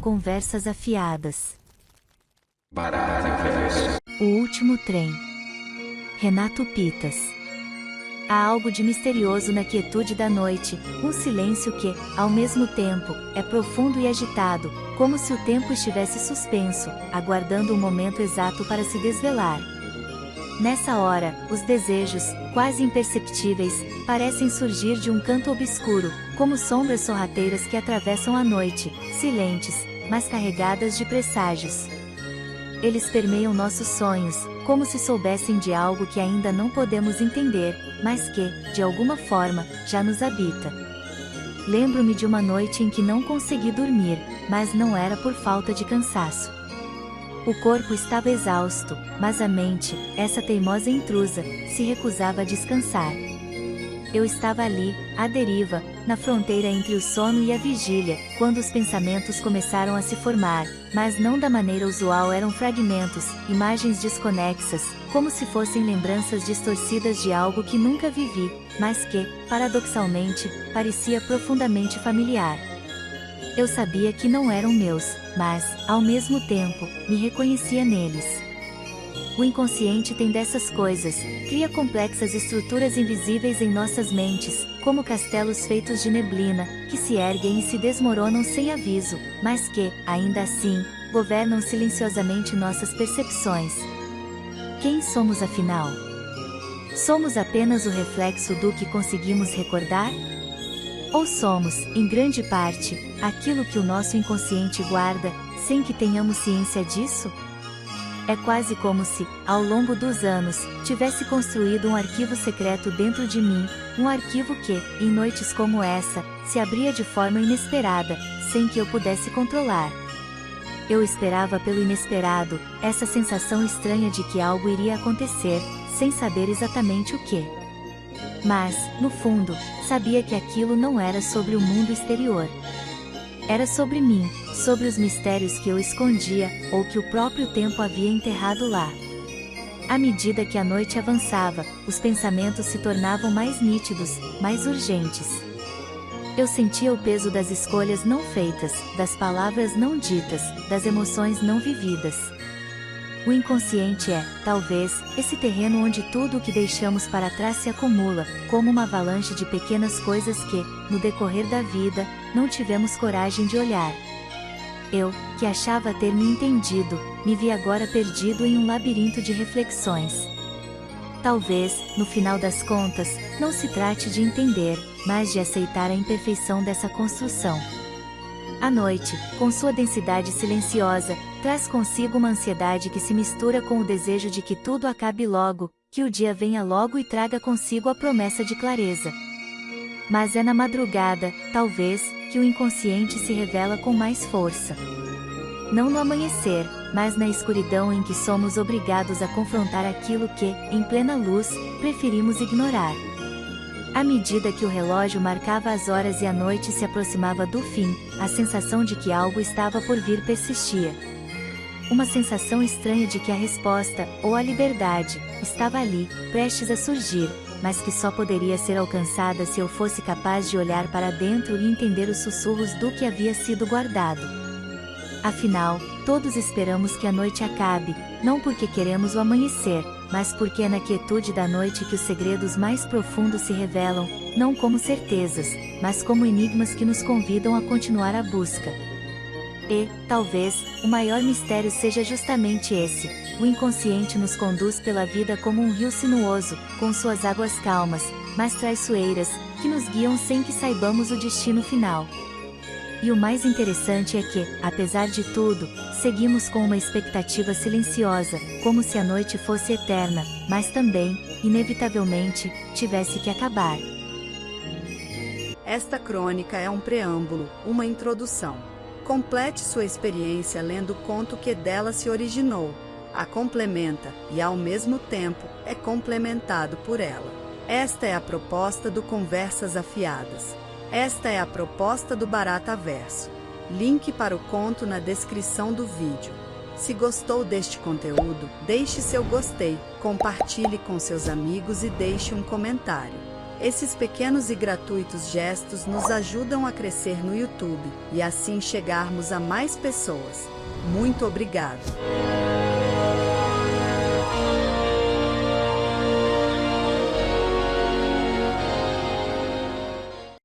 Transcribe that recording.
Conversas afiadas. O último trem. Renato Pitas. Há algo de misterioso na quietude da noite, um silêncio que, ao mesmo tempo, é profundo e agitado, como se o tempo estivesse suspenso, aguardando o momento exato para se desvelar. Nessa hora, os desejos, quase imperceptíveis, parecem surgir de um canto obscuro, como sombras sorrateiras que atravessam a noite, silentes, mas carregadas de presságios. Eles permeiam nossos sonhos, como se soubessem de algo que ainda não podemos entender, mas que, de alguma forma, já nos habita. Lembro-me de uma noite em que não consegui dormir, mas não era por falta de cansaço. O corpo estava exausto, mas a mente, essa teimosa intrusa, se recusava a descansar. Eu estava ali, à deriva, na fronteira entre o sono e a vigília, quando os pensamentos começaram a se formar, mas não da maneira usual, eram fragmentos, imagens desconexas, como se fossem lembranças distorcidas de algo que nunca vivi, mas que, paradoxalmente, parecia profundamente familiar. Eu sabia que não eram meus, mas, ao mesmo tempo, me reconhecia neles. O inconsciente tem dessas coisas, cria complexas estruturas invisíveis em nossas mentes, como castelos feitos de neblina, que se erguem e se desmoronam sem aviso, mas que, ainda assim, governam silenciosamente nossas percepções. Quem somos afinal? Somos apenas o reflexo do que conseguimos recordar? Ou somos, em grande parte, aquilo que o nosso inconsciente guarda, sem que tenhamos ciência disso? É quase como se, ao longo dos anos, tivesse construído um arquivo secreto dentro de mim, um arquivo que, em noites como essa, se abria de forma inesperada, sem que eu pudesse controlar. Eu esperava pelo inesperado, essa sensação estranha de que algo iria acontecer, sem saber exatamente o que. Mas, no fundo, sabia que aquilo não era sobre o mundo exterior. Era sobre mim, sobre os mistérios que eu escondia, ou que o próprio tempo havia enterrado lá. À medida que a noite avançava, os pensamentos se tornavam mais nítidos, mais urgentes. Eu sentia o peso das escolhas não feitas, das palavras não ditas, das emoções não vividas. O inconsciente é, talvez, esse terreno onde tudo o que deixamos para trás se acumula, como uma avalanche de pequenas coisas que, no decorrer da vida, não tivemos coragem de olhar. Eu, que achava ter me entendido, me vi agora perdido em um labirinto de reflexões. Talvez, no final das contas, não se trate de entender, mas de aceitar a imperfeição dessa construção. A noite, com sua densidade silenciosa, traz consigo uma ansiedade que se mistura com o desejo de que tudo acabe logo, que o dia venha logo e traga consigo a promessa de clareza. Mas é na madrugada, talvez, que o inconsciente se revela com mais força. Não no amanhecer, mas na escuridão em que somos obrigados a confrontar aquilo que, em plena luz, preferimos ignorar. À medida que o relógio marcava as horas e a noite se aproximava do fim, a sensação de que algo estava por vir persistia. Uma sensação estranha de que a resposta, ou a liberdade, estava ali, prestes a surgir, mas que só poderia ser alcançada se eu fosse capaz de olhar para dentro e entender os sussurros do que havia sido guardado. Afinal, todos esperamos que a noite acabe, não porque queremos o amanhecer, mas porque é na quietude da noite que os segredos mais profundos se revelam, não como certezas, mas como enigmas que nos convidam a continuar a busca. E, talvez, o maior mistério seja justamente esse: o inconsciente nos conduz pela vida como um rio sinuoso, com suas águas calmas, mas traiçoeiras, que nos guiam sem que saibamos o destino final. E o mais interessante é que, apesar de tudo, seguimos com uma expectativa silenciosa, como se a noite fosse eterna, mas também, inevitavelmente, tivesse que acabar. Esta crônica é um preâmbulo, uma introdução. Complete sua experiência lendo o conto que dela se originou. A complementa, e ao mesmo tempo, é complementado por ela. Esta é a proposta do Conversas Afiadas. Esta é a proposta do Barata Verso. Link para o conto na descrição do vídeo. Se gostou deste conteúdo, deixe seu gostei, compartilhe com seus amigos e deixe um comentário. Esses pequenos e gratuitos gestos nos ajudam a crescer no YouTube e assim chegarmos a mais pessoas. Muito obrigado!